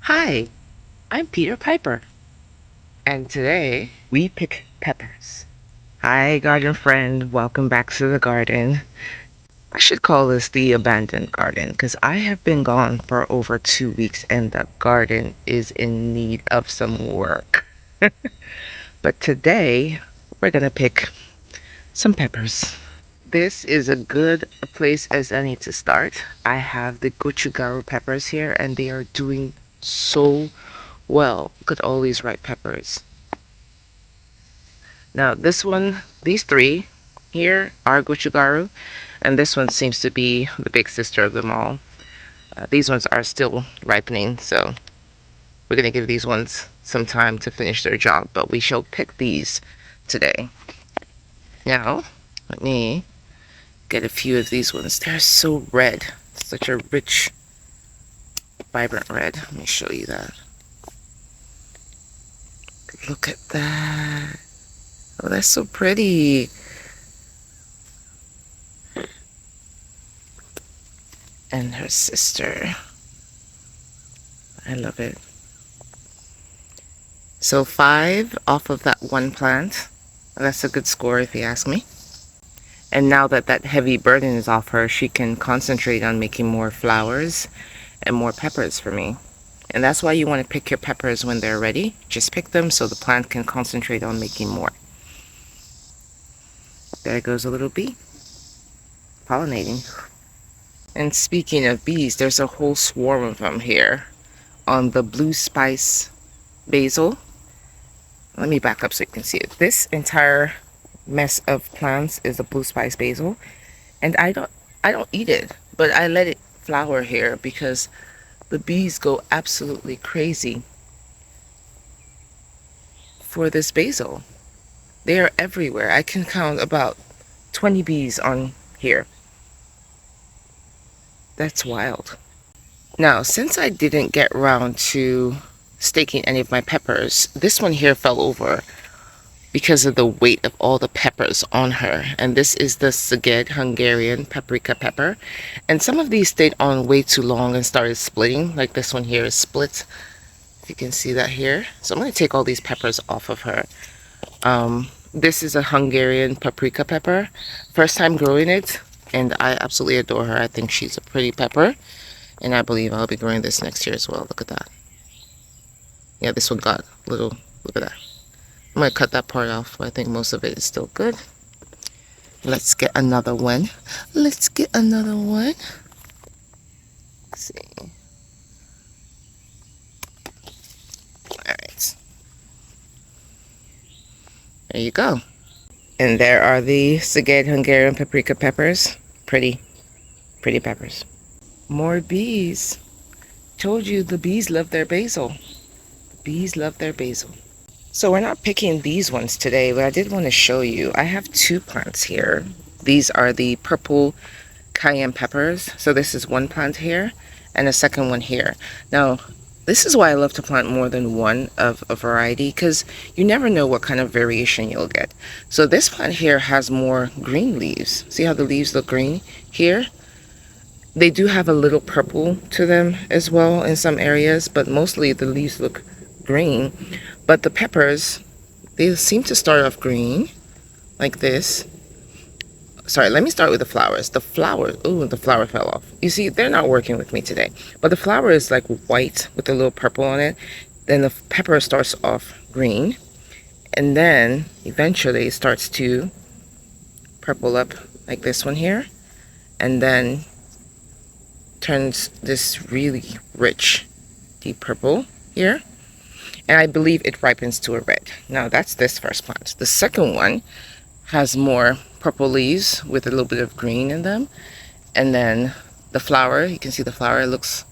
Hi, I'm Peter Piper, and today we pick peppers. Hi, garden friend, welcome back to the garden. I should call this the abandoned garden because I have been gone for over 2 weeks and the garden is in need of some work. But today we're gonna pick some peppers. This is a good place as any to start. I have the gochugaru peppers here and they are doing so well. Look at all these ripe peppers. Now this one, these three here are gochugaru, and this one seems to be the big sister of them all. These ones are still ripening, so we're gonna give these ones some time to finish their job, but we shall pick these today. Now, let me get a few of these ones. They're so red, such a rich, vibrant red. Let me show you that. Look at that. Oh, that's so pretty. And her sister. I love it. So 5 off of that one plant. That's a good score if you ask me. And now that that heavy burden is off her, she can concentrate on making more flowers and more peppers for me. And that's why you want to pick your peppers when they're ready. Just pick them so the plant can concentrate on making more. There goes a little bee pollinating. And speaking of bees, there's a whole swarm of them here on the blue spice basil. Let me back up so you can see it. This entire mess of plants is a blue spice basil, and I don't eat it, but I let it flower here because the bees go absolutely crazy for this basil. They are everywhere. I can count about 20 bees on here. That's wild. Now, since I didn't get around to staking any of my peppers, this one here fell over because of the weight of all the peppers on her. And this is the Szeged Hungarian paprika pepper. And some of these stayed on way too long and started splitting, like this one here is split. If you can see that here. So I'm going to take all these peppers off of her. This is a Hungarian paprika pepper. First time growing it, and I absolutely adore her. I think she's a pretty pepper. And I believe I'll be growing this next year as well. Look at that. Yeah, this one got a little, look at that. I'm going to cut that part off, but I think most of it is still good. Let's get another one. Let's get another one. Let's see. Alright. There you go. And there are the Szeged Hungarian paprika peppers. Pretty peppers. More bees. Told you the bees love their basil. The bees love their basil. So we're not picking these ones today, but I did want to show you. I have 2 plants here. These are the purple cayenne peppers. So this is one plant here and a second one here. Now, this is why I love to plant more than one of a variety, because you never know what kind of variation you'll get. So this plant here has more green leaves. See how the leaves look green here? They do have a little purple to them as well in some areas, but mostly the leaves look green. But the peppers, they seem to start off green like this. Sorry, let me start with the flowers. The flower, ooh, the flower fell off. You see, they're not working with me today. But the flower is like white with a little purple on it. Then the pepper starts off green. And then eventually it starts to purple up like this one here. And then turns this really rich deep purple here. And I believe it ripens to a red. Now that's this first plant. The second one has more purple leaves with a little bit of green in them. And then the flower, you can see the flower looks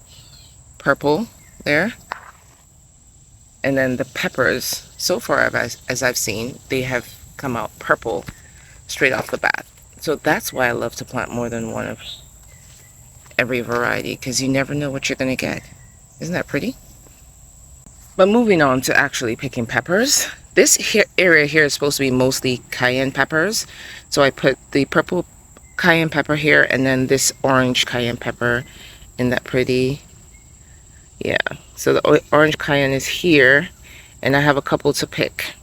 purple there. And then the peppers, so far as I've seen, they have come out purple straight off the bat. So that's why I love to plant more than one of every variety, because you never know what you're going to get. Isn't that pretty? But moving on to actually picking peppers. This area here is supposed to be mostly cayenne peppers. So I put the purple cayenne pepper here and then this orange cayenne pepper in that pretty Yeah, so the orange cayenne is here, and I have a couple to pick.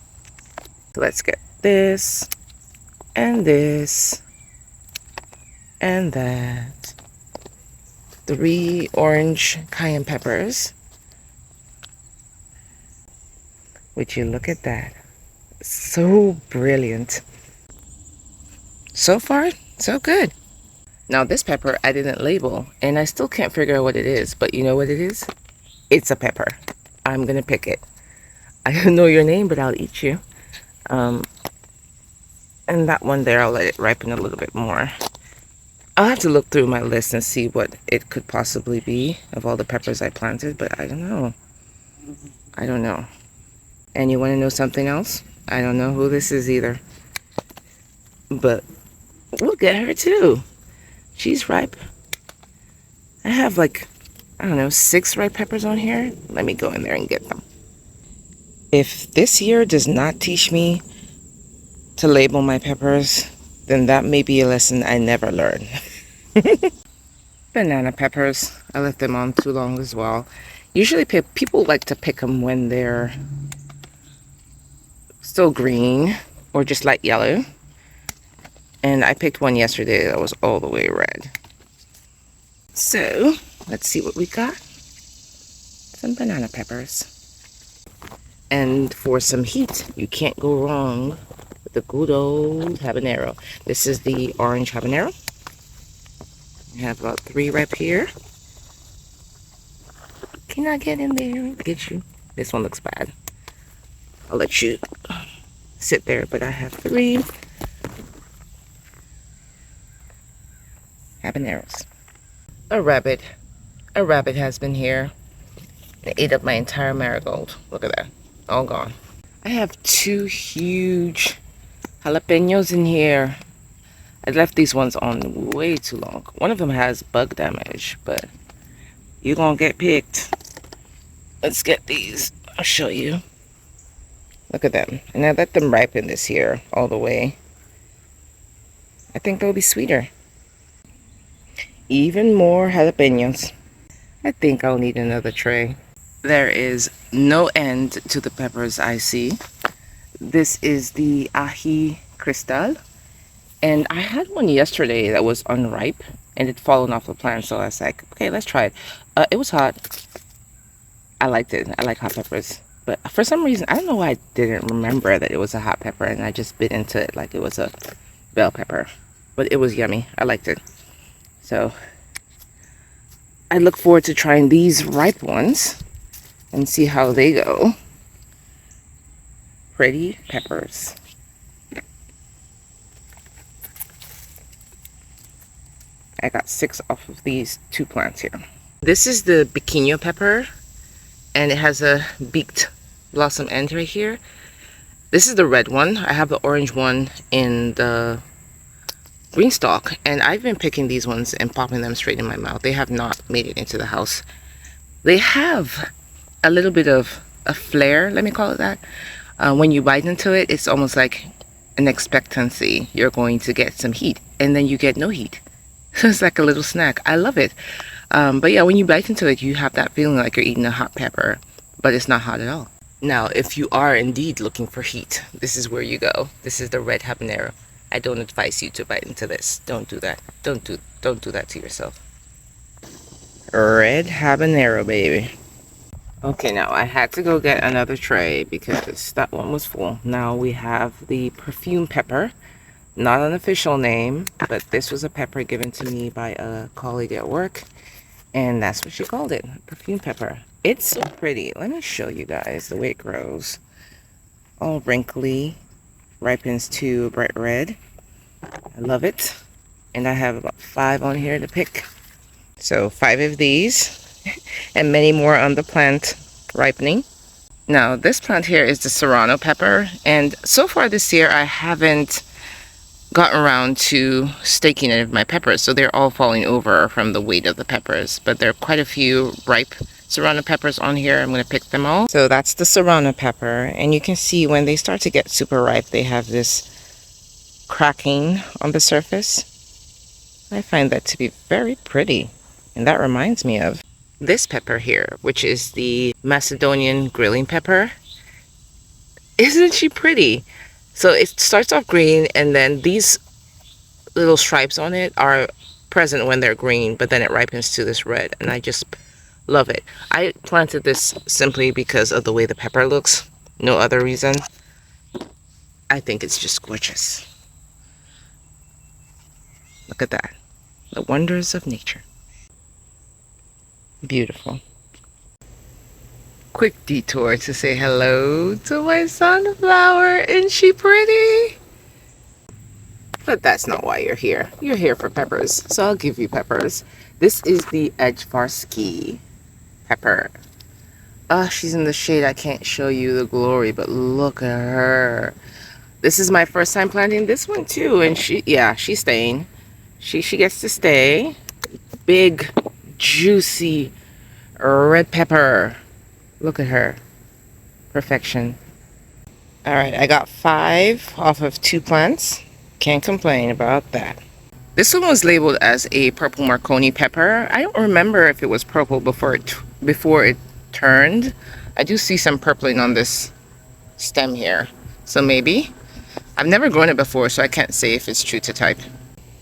So let's get this, and this, and that. 3 orange cayenne peppers. Would you look at that? So brilliant. So far, so good. Now this pepper I didn't label, and I still can't figure out what it is, but you know what it is? It's a pepper. I'm gonna pick it. I don't know your name, but I'll eat you. And that one there, I'll let it ripen a little bit more. I'll have to look through my list and see what it could possibly be of all the peppers I planted, but I don't know. I don't know. And you want to know something else? I don't know who this is either. But we'll get her too. She's ripe. I have like, I don't know, 6 ripe peppers on here. Let me go in there and get them. If this year does not teach me to label my peppers, then that may be a lesson I never learn. Banana peppers. I left them on too long as well. Usually people like to pick them when they're still green or just light yellow. And I picked one yesterday that was all the way red. So, let's see what we got. Some banana peppers. And for some heat, you can't go wrong with the good old habanero. This is the orange habanero. I have about 3 right here. Can I get in there and get you? This one looks bad. I'll let you sit there, but I have 3 habaneros. A rabbit has been here. It ate up my entire marigold. Look at that, all gone. I have 2 huge jalapenos in here. I left these ones on way too long. One of them has bug damage, but you're gonna get picked. Let's get these. I'll show you. Look at them. And I let them ripen this year all the way. I think they'll be sweeter. Even more jalapenos. I think I'll need another tray. There is no end to the peppers I see. This is the ají cristal. And I had one yesterday that was unripe and it fallen off the plant. So I was like, okay, let's try it. It was hot. I liked it. I like hot peppers. But for some reason, I don't know why I didn't remember that it was a hot pepper. And I just bit into it like it was a bell pepper. But it was yummy. I liked it. So I look forward to trying these ripe ones and see how they go. Pretty peppers. I got 6 off of these 2 plants here. This is the biquinho pepper, and it has a beaked blossom end right here. This is the red one. I have the orange one in the green stalk, and I've been picking these ones and popping them straight in my mouth. They have not made it into the house. They have a little bit of a flair, let me call it that. When you bite into it, it's almost like an expectancy. You're going to get some heat, and then you get no heat. So it's like a little snack. I love it. But yeah, when you bite into it, you have that feeling like you're eating a hot pepper, but it's not hot at all. Now, if you are indeed looking for heat, this is where you go. This is the red habanero. I don't advise you to bite into this. Don't do that. Don't do that to yourself. Red habanero, baby. Okay, now I had to go get another tray because that one was full. Now we have the perfume pepper. Not an official name, but this was a pepper given to me by a colleague at work, and that's what she called it, perfume pepper. It's so pretty. Let me show you guys the way it grows. All wrinkly, ripens to bright red. I love it. And I have about 5 on here to pick. So 5 of these, and many more on the plant ripening. Now this plant here is the serrano pepper, and so far this year I haven't gotten around to staking any of my peppers, so they're all falling over from the weight of the peppers, but there are quite a few ripe serrano peppers on here. I'm going to pick them all. So that's the serrano pepper, and you can see when they start to get super ripe, they have this cracking on the surface. I find that to be very pretty, and that reminds me of this pepper here, which is the Macedonian grilling pepper. Isn't she pretty? So it starts off green, and then these little stripes on it are present when they're green, but then it ripens to this red, and I just love it. I planted this simply because of the way the pepper looks, no other reason. I think it's just gorgeous. Look at that. The wonders of nature. Beautiful. Quick detour to say hello to my sunflower. Isn't she pretty? But that's not why you're here. You're here for peppers, so I'll give you peppers. This is the Edgevarsky pepper. She's in the shade. I can't show you the glory, but look at her. This is my first time planting this one too, and she's staying. She gets to stay. Big, juicy red pepper. Look at her. Perfection. All right, I got 5 off of 2 plants. Can't complain about that. This one was labeled as a purple Marconi pepper. I don't remember if it was purple before it turned. I do see some purpling on this stem here, so maybe. I've never grown it before, so I can't say if it's true to type.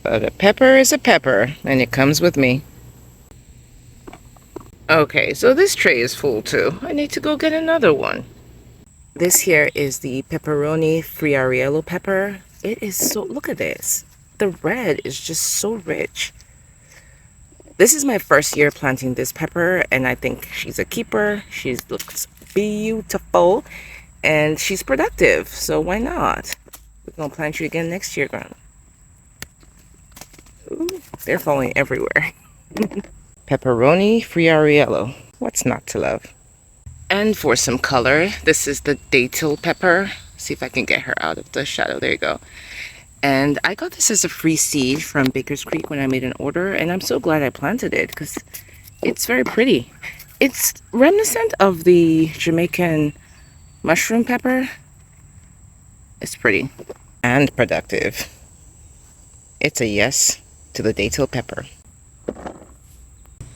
But a pepper is a pepper, and it comes with me. Okay, so this tray is full too. I need to go get another one. This here is the pepperoni friariello pepper. It is so, look at this. The red is just so rich. This is my first year planting this pepper, and I think she's a keeper. She looks beautiful, and she's productive, so why not? We're gonna plant you again next year, girl. Ooh, they're falling everywhere. Pepperoni friariello. What's not to love? And for some color, this is the datil pepper. See if I can get her out of the shadow. There you go. And I got this as a free seed from Baker's Creek when I made an order, and I'm so glad I planted it because it's very pretty. It's reminiscent of the Jamaican mushroom pepper. It's pretty and productive. It's a yes to the datil pepper.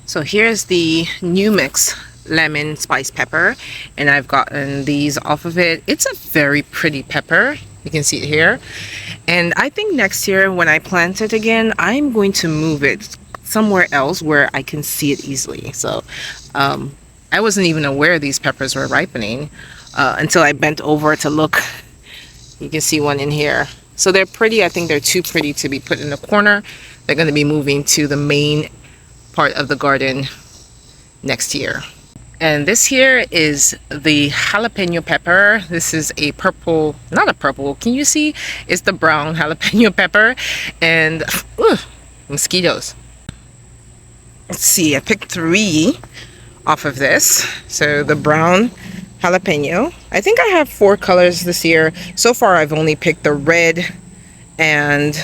So here's the new mix lemon spice pepper, and I've gotten these off of it. It's a very pretty pepper. You can see it here. And I think next year when I plant it again, I'm going to move it somewhere else where I can see it easily. So I wasn't even aware these peppers were ripening until I bent over to look. You can see one in here. So they're pretty. I think they're too pretty to be put in the corner. They're going to be moving to the main part of the garden next year. And this here is the jalapeno pepper. This is a purple, not a purple, can you see? It's the brown jalapeno pepper. And mosquitoes. Let's see, I picked 3 off of this. So the brown jalapeno. I think I have 4 colors this year. So far I've only picked the red and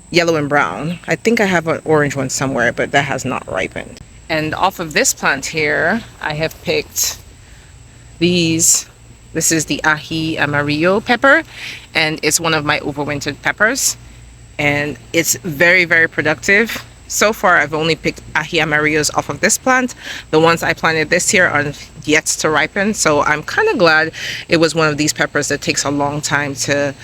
yellow and brown. I think I have an orange one somewhere, but that has not ripened. And off of this plant here, I have picked these. This is the ají amarillo pepper, and it's one of my overwintered peppers. And it's very, very productive. So far, I've only picked ají amarillos off of this plant. The ones I planted this year are yet to ripen. So I'm kind of glad it was one of these peppers that takes a long time to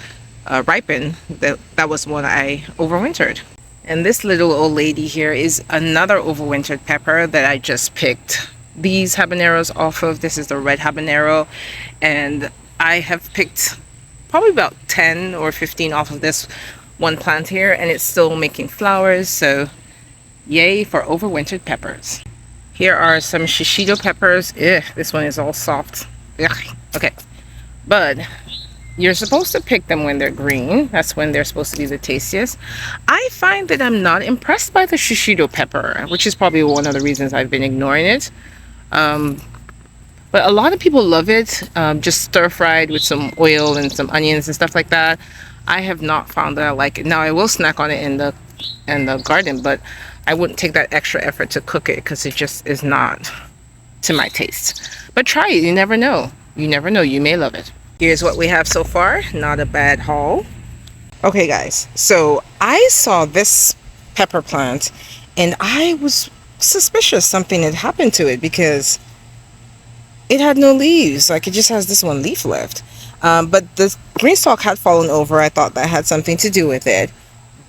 ripen. That was one I overwintered. And this little old lady here is another overwintered pepper that I just picked these habaneros off of. This is the red habanero, and I have picked probably about 10 or 15 off of this one plant here, and it's still making flowers, so yay for overwintered peppers. Here are some shishito peppers. Ugh, this one is all soft. Ugh. Okay, but you're supposed to pick them when they're green. That's when they're supposed to be the tastiest. I find that I'm not impressed by the shishito pepper, which is probably one of the reasons I've been ignoring it. But a lot of people love it, just stir-fried with some oil and some onions and stuff like that. I have not found that I like it. Now, I will snack on it in the garden, but I wouldn't take that extra effort to cook it because it just is not to my taste. But try it. You never know. You never know. You may love it. Here's what we have so far. Not a bad haul. Okay, guys. So I saw this pepper plant, and I was suspicious something had happened to it because it had no leaves. Like, it just has this one leaf left. But the green stalk had fallen over. I thought that had something to do with it.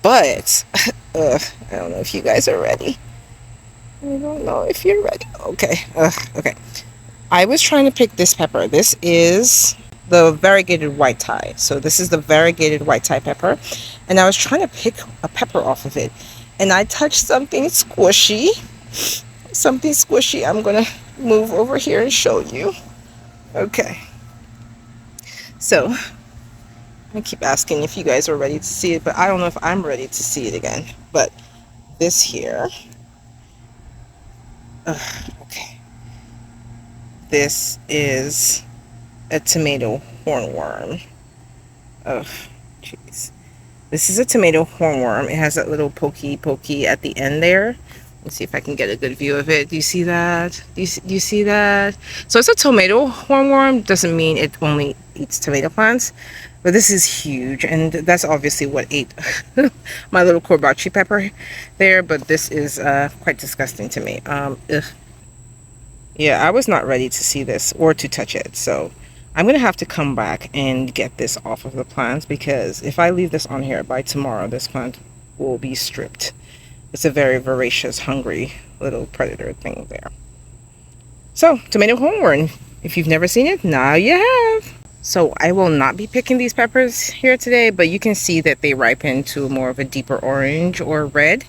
But, I don't know if you guys are ready. I don't know if you're ready. Okay. Okay. I was trying to pick this pepper. This is the variegated white Thai. So this is the variegated white Thai pepper. And I was trying to pick a pepper off of it. And I touched something squishy. Something squishy. I'm going to move over here and show you. Okay. So, I keep asking if you guys are ready to see it, but I don't know if I'm ready to see it again. But this here. Okay. This is a tomato hornworm. Oh, jeez. This is a tomato hornworm. It has that little pokey at the end there. Let's see if I can get a good view of it. Do you see that? Do you see that? So it's a tomato hornworm. Doesn't mean it only eats tomato plants. But this is huge. And that's obviously what ate my little korbachi pepper there. But this is quite disgusting to me. Ugh. Yeah, I was not ready to see this or to touch it. So I'm going to have to come back and get this off of the plants, because if I leave this on here by tomorrow, this plant will be stripped. It's a very voracious, hungry little predator thing there. So, tomato hornworm. If you've never seen it, now you have. So I will not be picking these peppers here today, but you can see that they ripen to more of a deeper orange or red.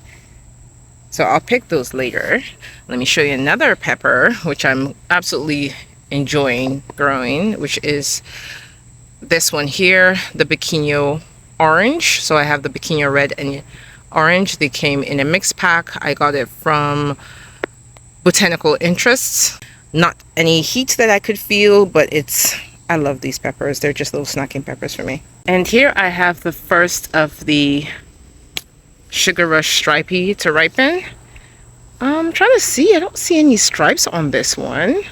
So I'll pick those later. Let me show you another pepper, which I'm absolutely enjoying growing, which is this one here, the Pequeño orange. So I have the Pequeño red and orange. They came in a mixed pack. I got it from Botanical Interests. Not any heat that I could feel, but I love these peppers. They're just little snacking peppers for me. And here I have the first of the Sugar Rush Stripey to ripen. I'm trying to see. I don't see any stripes on this one.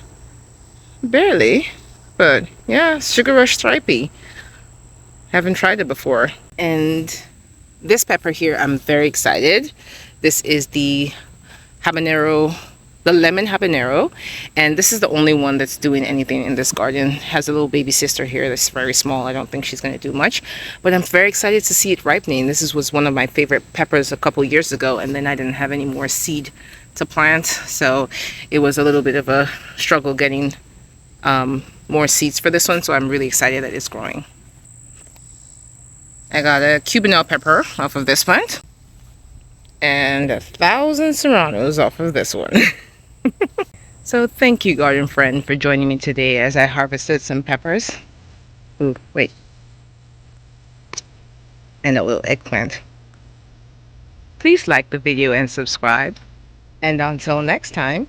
Barely. But yeah, Sugar Rush Stripey. Haven't tried it before. And this pepper here, I'm very excited. This is the habanero, the lemon habanero. And this is the only one that's doing anything in this garden. Has a little baby sister here that's very small. I don't think she's going to do much. But I'm very excited to see it ripening. This was one of my favorite peppers a couple years ago. And then I didn't have any more seed to plant. So it was a little bit of a struggle getting more seeds for this one. So I'm really excited that it's growing. I got a Cubanelle pepper off of this plant. And 1,000 serranos off of this one. So thank you, garden friend, for joining me today as I harvested some peppers. Ooh, wait. And a little eggplant. Please like the video and subscribe. And until next time,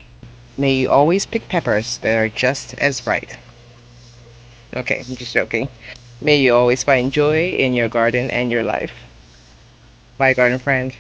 may you always pick peppers that are just as bright. Okay, I'm just joking. May you always find joy in your garden and your life. Bye, garden friend.